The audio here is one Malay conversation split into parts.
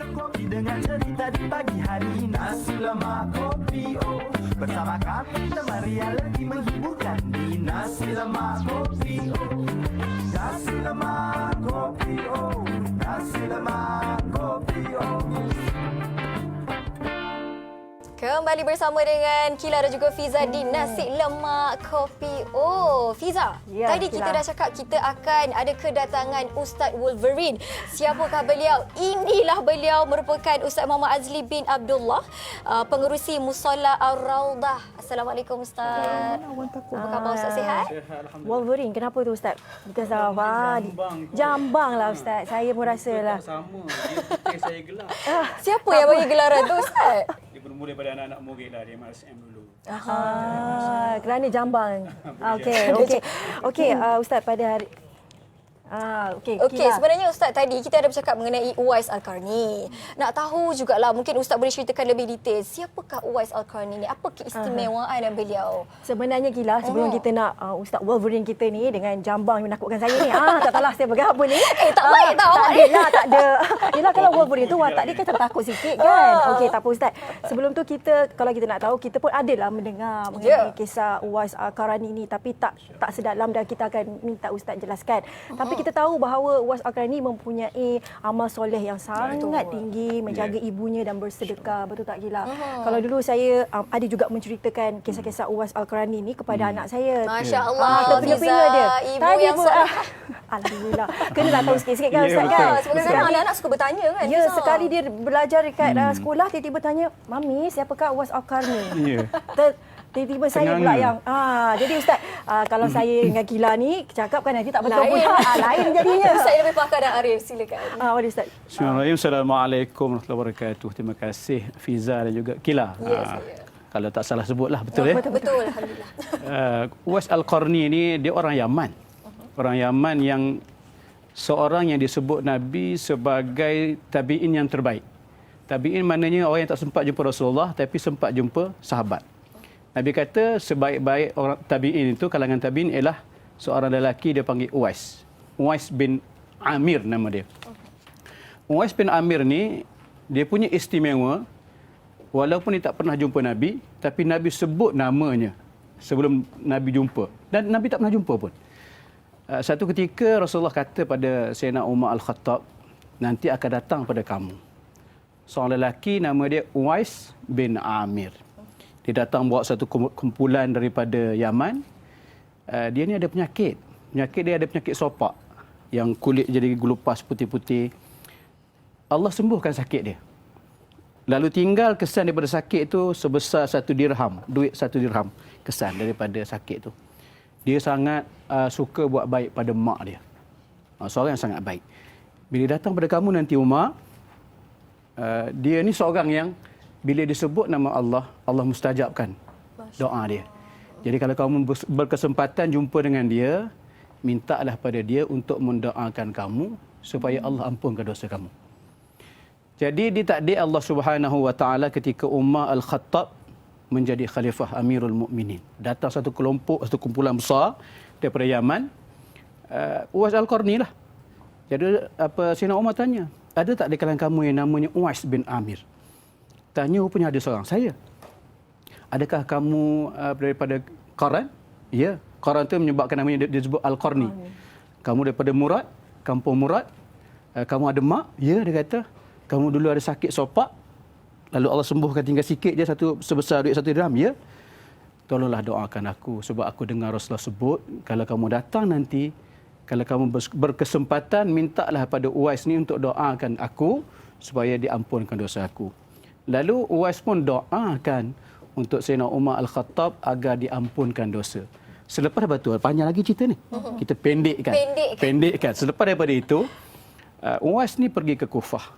Kopi dengan cerita di pagi hari. Nasi lemak kopi bersama kami temari yang lebih menghiburkan di Nasi Lemak Kopi Nasi lemak kopi Nasi lemak kopi Kembali bersama dengan Kila dan juga Fiza di Nasi Lemak Kopi. Oh, Fiza, Ya, tadi kita Kila dah cakap kita akan ada kedatangan Ustaz Wolverine. Siapakah beliau? Inilah beliau, merupakan Ustaz Muhammad Azli bin Abdullah, pengerusi Musalla Ar-Raudah. Assalamualaikum Ustaz. Apa khabar Ustaz, sihat? Wolverine, kenapa tu Ustaz? Kita salah. Jambang lah Ustaz. Saya pun rasa lah. Sama, dia putih saya gelap. Siapa yang bagi gelaran tu Ustaz? Dia bermula daripada anak-anak murid lah, dia MSM dulu. Kerana jambang. Okey, Ustaz pada hari okey, sebenarnya Ustaz tadi kita ada bercakap mengenai Uwais Al-Qarni. Nak tahu jugalah, mungkin Ustaz boleh ceritakan lebih detail. Siapakah Uwais Al-Qarni ni? Apa keistimewaan beliau? Sebenarnya Gila, sebelum kita nak Ustaz Wolverine kita ni dengan jambang yang menakutkan saya ni, tak tahulah saya pegang apa ni. Tak baik tau. Tak ada. Yelah, kalau Wolverine tu watak dia kan takut sikit kan. Okey, tak apa Ustaz. Sebelum tu kita, kalau kita nak tahu, kita pun adalah mendengar mengenai kisah Uwais Al-Qarni ni, tapi tak sedalam, dan kita akan minta Ustaz jelaskan. Tapi kita tahu bahawa Uwais Al-Qarni mempunyai amal soleh yang sangat tinggi, menjaga ibunya dan bersedekah. Betul tak Gila? Kalau dulu saya ada juga menceritakan kisah-kisah Uwais Al-Qarni ni kepada anak saya. Masya Allah, terpinga-pinga dia. Ibu Tadi yang pun Alhamdulillah. Kenalah tahu sikit-sikit kan Ustaz kan? Sebab sekarang anak-anak suka bertanya kan? Ya, sekali dia belajar dekat sekolah, tiba-tiba tanya, "Mami, siapakah Uwais Al-Qarni?" Ya. Tiba-tiba saya pula yang jadi Ustaz, kalau saya dengan Gila ni cakap kan nanti tak betul pula. Lain jadinya. Ustaz lebih pakar dan arif, silakan. Boleh Ustaz. Bismillahirrahmanirrahim. Assalamualaikum warahmatullahi wabarakatuh. Terima kasih Fiza dan juga Kila. Kalau tak salah sebutlah, betul ya? Betul, alhamdulillah. Uwais Al-Qarni ni dia orang Yaman. Orang Yaman yang seorang yang disebut Nabi sebagai tabi'in yang terbaik. Tabi'in maknanya orang yang tak sempat jumpa Rasulullah tapi sempat jumpa sahabat. Nabi kata sebaik-baik orang tabi'in itu, kalangan tabi'in ialah seorang lelaki dia panggil Uwais. Uwais bin Amir nama dia. Uwais bin Amir ni dia punya istimewa, walaupun dia tak pernah jumpa Nabi, tapi Nabi sebut namanya sebelum Nabi jumpa. Dan Nabi tak pernah jumpa pun. Satu ketika Rasulullah kata pada Sayyidina Umar Al-Khattab, nanti akan datang pada kamu seorang lelaki nama dia Uwais bin Amir. Dia datang bawa satu kumpulan daripada Yaman. Dia ni ada penyakit. Dia ada penyakit sopak yang kulit jadi gelupas putih-putih. Allah sembuhkan sakit dia. Lalu tinggal kesan daripada sakit itu sebesar 1 dirham. Duit 1 dirham kesan daripada sakit tu. Dia sangat suka buat baik pada mak dia. Seorang yang sangat baik. Bila datang pada kamu nanti Umar, dia ni seorang yang bila disebut nama Allah, Allah mustajabkan doa dia. Jadi kalau kamu berkesempatan jumpa dengan dia, mintalah pada dia untuk mendoakan kamu supaya Allah ampunkan dosa kamu. Jadi ditakdir Allah Subhanahu Wa Taala ketika Umar Al-Khattab menjadi khalifah Amirul Mukminin. Datang satu kumpulan besar daripada Yaman, Uwais Al-Qarni lah. Jadi Sayyidina Umar tanya, ada tak di kalangan kamu yang namanya Uwais bin Amir? Tanya, rupanya ada seorang. Saya. Adakah kamu daripada Qaran? Ya. Qaran itu menyebabkan namanya disebut Al-Qarni. Kamu daripada Murad, kampung Murad. Kamu ada mak? Ya, dia kata. Kamu dulu ada sakit sopak. Lalu Allah sembuhkan tinggal sikit je, sebesar duit 1 dirham. Ya. Tolonglah doakan aku. Sebab aku dengar Rasulullah sebut, kalau kamu datang nanti, kalau kamu berkesempatan, mintalah pada Uwais ni untuk doakan aku supaya diampunkan dosa aku. Lalu Uwais pun doakan untuk Sayyidina Umar Al-Khattab agar diampunkan dosa. Selepas daripada itu, panjang lagi cerita ni. Kita pendekkan. Selepas daripada itu, Uwais ni pergi ke Kufah.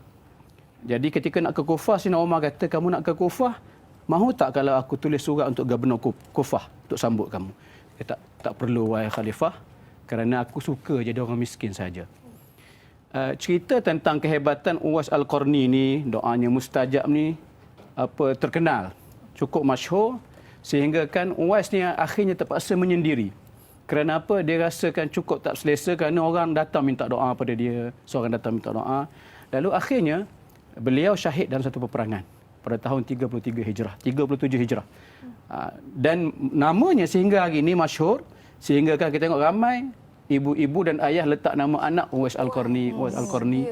Jadi ketika nak ke Kufah, Sayyidina Umar kata, kamu nak ke Kufah, mahu tak kalau aku tulis surat untuk Gubernur Kufah untuk sambut kamu? Dia tak perlu, wahai Khalifah, kerana aku suka jadi orang miskin saja. Cerita tentang kehebatan Uwais Al-Qarni ni, doanya mustajab ni, terkenal, cukup masyhur, sehingga kan Uwais ni akhirnya terpaksa menyendiri. Kerana apa? Dia rasakan cukup tak selesa kerana orang datang minta doa pada dia, seorang datang minta doa. Lalu akhirnya beliau syahid dalam satu peperangan pada tahun 33 Hijrah, 37 Hijrah. Dan namanya sehingga hari ini masyhur, sehingga kan kita tengok ramai ibu-ibu dan ayah letak nama anak Uwais Al-Qarni, Uwais Al-Qarni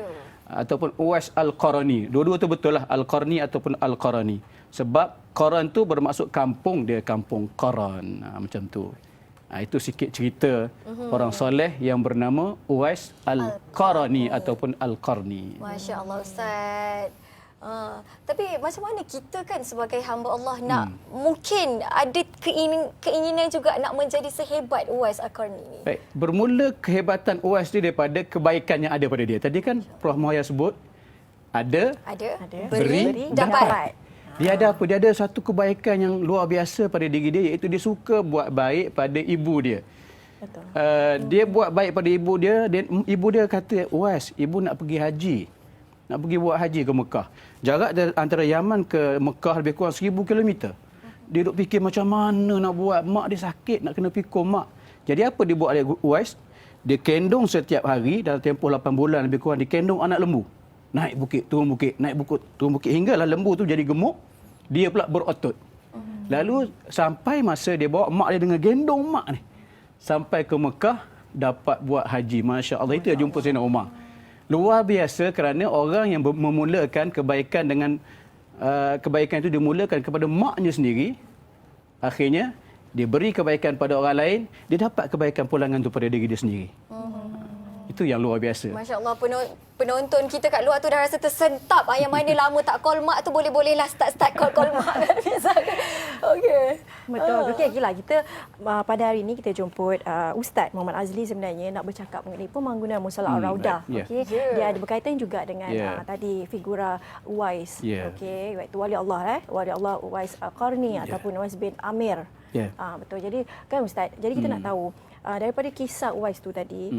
ataupun Uwais Al-Qarani. Dua-dua tu betul lah, Al-Qarni ataupun Al-Qarani. Sebab Qaran tu bermaksud kampung, dia kampung Qaran. Macam tu. Itu sikit cerita orang soleh yang bernama Uwais Al-Qarani ataupun Al-Qarni. Masya Allah Ustaz. Tapi macam mana kita kan sebagai hamba Allah nak mungkin ada keinginan juga nak menjadi sehebat Uwais Al-Qarni ni? Baik, bermula kehebatan Uwais ni daripada kebaikan yang ada pada dia. Tadi kan Prof. Muhayya sebut ada, beri, dapat. Dia ada apa? Dia ada satu kebaikan yang luar biasa pada diri dia, iaitu dia suka buat baik pada ibu dia. Betul. Dia buat baik pada ibu dia, dan ibu dia kata, Uwais, ibu nak pergi haji. Nak pergi buat haji ke Mekah. Jarak antara Yaman ke Mekah lebih kurang 1000 km. Dia duk fikir macam mana nak buat. Mak dia sakit, nak kena pikul mak. Jadi apa dia buat oleh Uwais? Dia kendung setiap hari dalam tempoh 8 bulan lebih kurang. Dia kendung anak lembu. Naik bukit, turun bukit, naik bukit, turun bukit. Hinggalah lembu tu jadi gemuk. Dia pula berotot. Lalu sampai masa dia bawa mak dia dengan gendong mak ni. Sampai ke Mekah, dapat buat haji. Masya Allah, itu yang jumpa Sayyidina Umar. Luar biasa kerana orang yang memulakan kebaikan dengan kebaikan itu dimulakan kepada maknya sendiri, akhirnya dia beri kebaikan pada orang lain, dia dapat kebaikan pulangan itu pada diri dia sendiri. Itu yang luar biasa. Masya Allah, penonton kita kat luar tu dah rasa tersentap. Yang mana lama tak call mak tu boleh-bolehlah start call mak. Okey. Betul. Okey, gila. Kita pada hari ini kita jemput Ustaz Muhammad Azli sebenarnya nak bercakap mengenai pembangunan Musalla Ar-Raudah. Okey. Dia ada berkaitan juga dengan tadi figura Uwais. Okey, iaitu wali Allah wali Allah Uwais Al-Qarni ataupun Uwais bin Amir. Betul. Jadi kan Ustaz, jadi kita nak tahu daripada kisah Uwais tu tadi,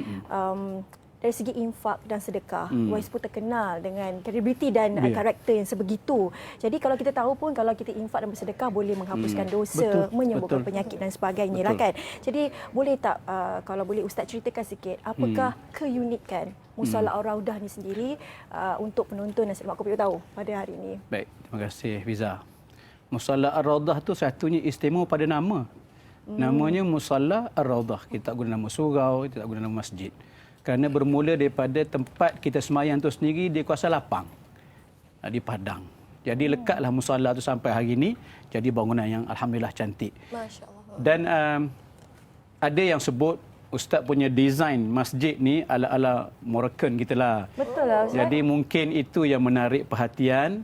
dari segi infak dan sedekah, Uwais pun terkenal dengan kredibiliti dan karakter yang sebegitu. Jadi kalau kita tahu pun kalau kita infak dan bersedekah boleh menghapuskan dosa, menyembuhkan penyakit dan sebagainya lah kan. Jadi boleh tak kalau boleh Ustaz ceritakan sikit apakah keunikan Musalla Ar-Raudah ni sendiri untuk penonton dan Mak Kopi tahu pada hari ini. Baik, terima kasih Fiza. Musalla Ar-Raudah tu satunya istimewa pada nama. Namanya Musalla Ar-Raudah. Kita tak guna nama surau, kita tak guna nama masjid. Kerana bermula daripada tempat kita semayang tu sendiri di Kuasa Lapang, di Padang. Jadi lekatlah musalla tu sampai hari ini. Jadi bangunan yang alhamdulillah cantik. Masya Allah. Dan ada yang sebut Ustaz punya desain masjid ni ala-ala Moroccan kita lah. Betul lah Ustaz. Jadi mungkin itu yang menarik perhatian.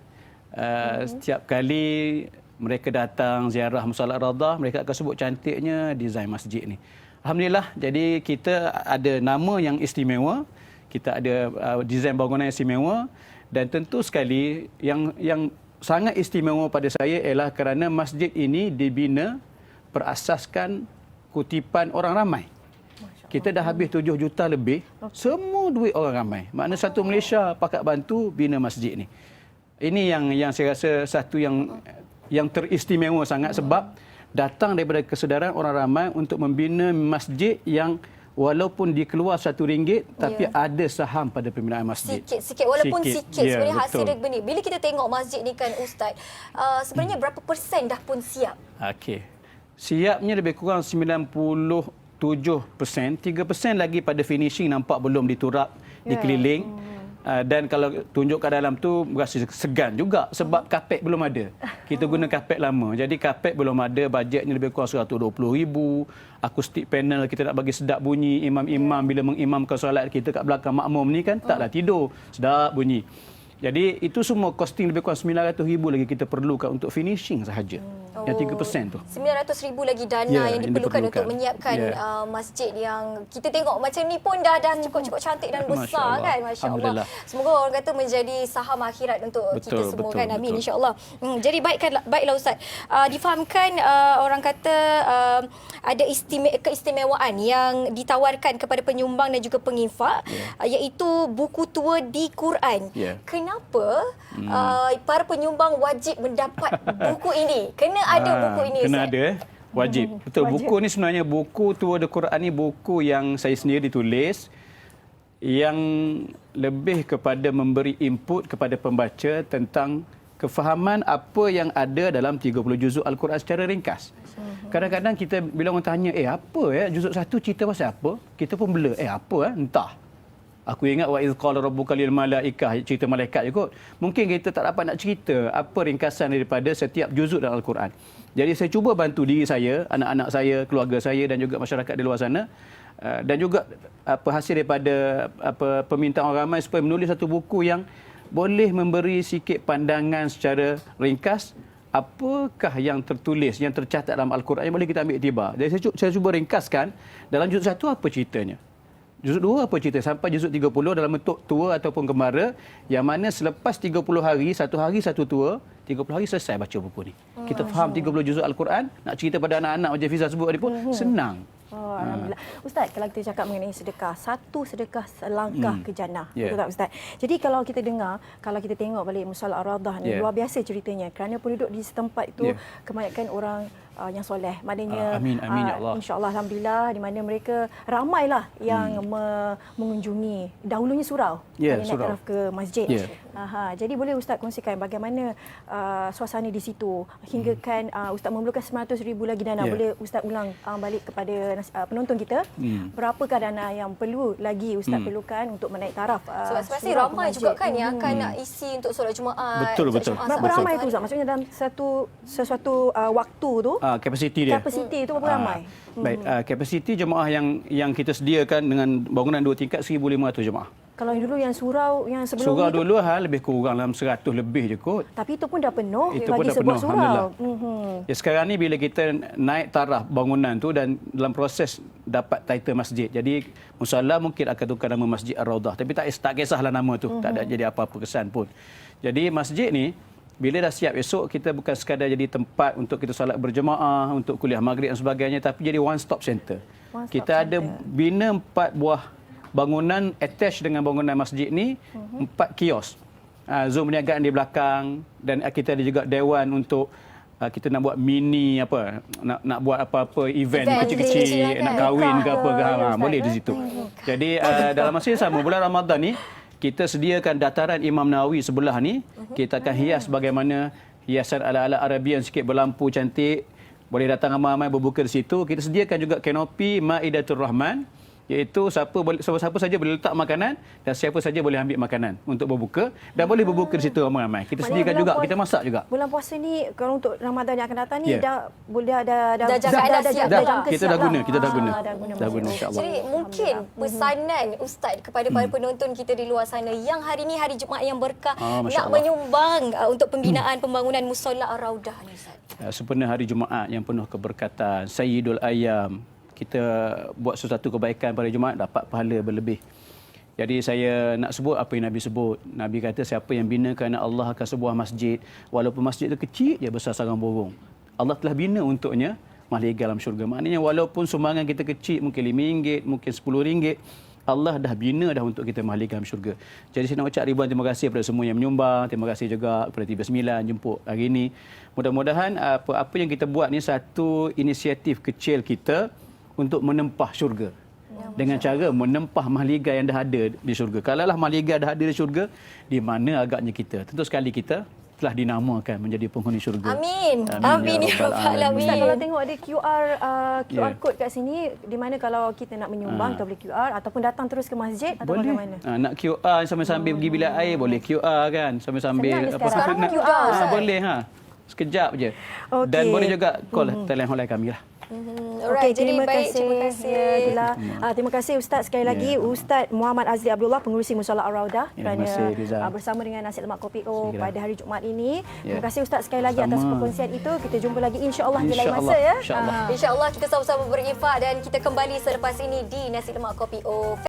Setiap kali mereka datang ziarah Musalla Ar-Raudah, mereka akan sebut cantiknya desain masjid ni. Alhamdulillah, jadi kita ada nama yang istimewa, kita ada desain bangunan yang istimewa, dan tentu sekali yang sangat istimewa pada saya ialah kerana masjid ini dibina berasaskan kutipan orang ramai. Kita dah habis 7 juta lebih, semua duit orang ramai. Maknanya satu Malaysia pakat bantu bina masjid ni. Ini yang saya rasa satu yang teristimewa sangat sebab datang daripada kesedaran orang ramai untuk membina masjid yang walaupun dikeluar RM1 tapi ada saham pada pembinaan masjid. Sikit walaupun sikit sebenarnya hasil dia benih. Bila kita tengok masjid ni kan Ustaz, sebenarnya berapa persen dah pun siap? Okey. Siapnya lebih kurang 97%, 3% lagi pada finishing nampak belum diturap, dikeliling. Dan kalau tunjuk kat dalam tu berasa segan juga sebab kapet belum ada. Kita guna kapet lama. Jadi kapet belum ada, bajetnya lebih kurang RM120,000. Akustik panel kita nak bagi sedap bunyi. Imam-imam bila mengimamkan solat kita kat belakang makmum ni kan taklah tidur. Sedap bunyi. Jadi itu semua costing lebih kurang RM900,000 lagi kita perlukan untuk finishing sahaja. Yang 3% tu. RM900,000 lagi dana yang diperlukan untuk menyiapkan masjid yang kita tengok macam ni pun dah cukup cantik dan besar kan. Masya Allah. Semoga orang kata menjadi saham akhirat untuk kita semua kan. Amin insya-Allah. Jadi baiklah Ustaz. Difahamkan orang kata ada keistimewaan yang ditawarkan kepada penyumbang dan juga penginfak iaitu buku tua di Quran. Kenapa para penyumbang wajib mendapat buku ini? Kena ada buku ini. Kena ada. Wajib. Betul. Wajib. Buku ni sebenarnya buku tua The Quran ni buku yang saya sendiri tulis. yang lebih kepada memberi input kepada pembaca tentang kefahaman apa yang ada dalam 30 juzuk Al-Quran secara ringkas. Kadang-kadang kita bila orang tanya, apa juzuk 1 cerita pasal apa? Kita pun bela, apa entah. Aku ingat wa iz qala rabbuka lil malaikah, cerita malaikat je kot. Mungkin kita tak dapat nak cerita apa ringkasan daripada setiap juzuk dalam Al-Quran. Jadi saya cuba bantu diri saya, anak-anak saya, keluarga saya dan juga masyarakat di luar sana, dan juga hasil daripada permintaan orang ramai supaya menulis satu buku yang boleh memberi sikit pandangan secara ringkas apakah yang tertulis, yang tercatat dalam Al-Quran yang boleh kita ambil iktibar. Jadi saya cuba ringkaskan dalam juzuk 1 apa ceritanya. Juzuk 2 apa cerita sampai juzuk 30 dalam bentuk tua ataupun kemara, yang mana selepas 30 hari, satu hari satu tua, 30 hari selesai baca buku ni. Kita faham 30 juzuk Al-Quran, nak cerita pada anak-anak macam Fiza sebut tadi pun senang. Alhamdulillah. Ustaz, kalau kita cakap mengenai sedekah, satu sedekah selangkah ke jannah. Yeah. Betul tak Ustaz? Jadi kalau kita dengar, kalau kita tengok balik Musalla Ar-Rawdah ni, luar biasa ceritanya. Kerana penduduk di setempat itu kebanyakan orang yang soleh. Maknanya amin ya Allah. insya-Allah alhamdulillah, di mana mereka ramailah yang mengunjungi dahulunya surau, naik taraf ke masjid. Jadi boleh Ustaz kongsikan bagaimana suasana di situ hinggakan Ustaz memerlukan 900,000 lagi dana. Boleh Ustaz ulang balik kepada penonton kita, berapakah dana yang perlu lagi Ustaz perlukan untuk menaik taraf? Sebab pasti ramai juga kan yang akan nak isi untuk solat Jumaat. Betul. Berapa ramai tu Ustaz? Maksudnya dalam sesuatu waktu tu, kapasiti dia. Kapasiti itu berapa ramai? Baik, kapasiti jemaah yang kita sediakan dengan bangunan 2 tingkat 1,500 jemaah. Kalau yang dulu yang surau yang sebelum surau itu, dulu lebih kurang dalam 100 lebih je kot. tapi itu pun dah penuh Itu bagi pun dah sebuah penuh, surau. Ya, sekarang ni bila kita naik taraf bangunan tu dan dalam proses dapat title masjid. Jadi musalla mungkin akan tukar nama Masjid Ar-Rawdah, tapi tak kisahlah nama tu, tak ada jadi apa-apa kesan pun. Jadi masjid ni bila dah siap esok, kita bukan sekadar jadi tempat untuk kita solat berjemaah, untuk kuliah maghrib dan sebagainya, tapi jadi one stop center. Kita ada bina 4 buah bangunan attach dengan bangunan masjid ni, 4 kios. Zon perniagaan di belakang, dan kita ada juga dewan untuk kita nak buat mini nak buat apa-apa event kecil-kecil, nak kahwin ke apa ke, boleh di situ. Jadi dalam masa yang sama bulan Ramadan ni kita sediakan dataran Imam Nawawi sebelah ni, kita akan hias bagaimana hiasan ala-ala Arabian sikit, berlampu cantik. Boleh datang ramai-ramai berbuka di situ. Kita sediakan juga kanopi Maidatul Rahman, iaitu siapa saja boleh letak makanan dan siapa saja boleh ambil makanan untuk berbuka, dan boleh berbuka di situ ramai-ramai. Kita sediakan juga, kita masak juga. Bulan puasa ni kalau untuk Ramadan yang akan datang ni dah boleh dah jam kita dah guna insya-Allah. Jadi mungkin pesanan Ustaz kepada para penonton kita di luar sana yang hari ni hari Jumaat yang berkah, nak menyumbang untuk pembinaan pembangunan Musalla Ar-Rawdah ni Ustaz. Sempena hari Jumaat yang penuh keberkatan, Sayyidul Ayyam, kita buat sesuatu kebaikan pada Jumaat dapat pahala berlebih. Jadi saya nak sebut apa yang Nabi sebut. Nabi kata siapa yang bina kerana Allah akan sebuah masjid, walaupun masjid itu kecil je besar sarang burung, Allah telah bina untuknya mahligai dalam syurga. Maknanya walaupun sumbangan kita kecil, mungkin RM5, mungkin RM10, Allah dah bina dah untuk kita mahligai dalam syurga. Jadi saya nak ucap ribuan terima kasih kepada semua yang menyumbang. Terima kasih juga kepada TV9 jemput hari ini. Mudah-mudahan apa yang kita buat ni satu inisiatif kecil kita untuk menempah syurga. Dengan cara menempah mahligai yang dah ada di syurga. Kalaulah mahligai dah ada di syurga, di mana agaknya kita? Tentu sekali kita telah dinamakan menjadi penghuni syurga. Amin ya rabbal alamin. Ustaz, kalau tengok ada QR code kat sini, di mana kalau kita nak menyumbang kita boleh QR ataupun datang terus ke masjid atau bagaimana? Nak QR sambil-sambil pergi bilik air boleh QR kan, sambil-sambil sekarang nak QR, boleh sekejap je. Dan boleh juga call talian hotline kami lah. Alright, jadi baik, terima kasih. Terima kasih Ustaz sekali lagi, Ustaz Muhammad Azli Abdullah, pengerusi Musalla Ar-Rawdah, kerana bersama dengan Nasi Lemak Kopi O pada hari Jumaat ini. Terima kasih Ustaz sekali lagi atas perkongsian itu. Kita jumpa lagi insya-Allah di lain masa ya. Insya-Allah kita sama-sama berinfak dan kita kembali selepas ini di Nasi Lemak Kopi O.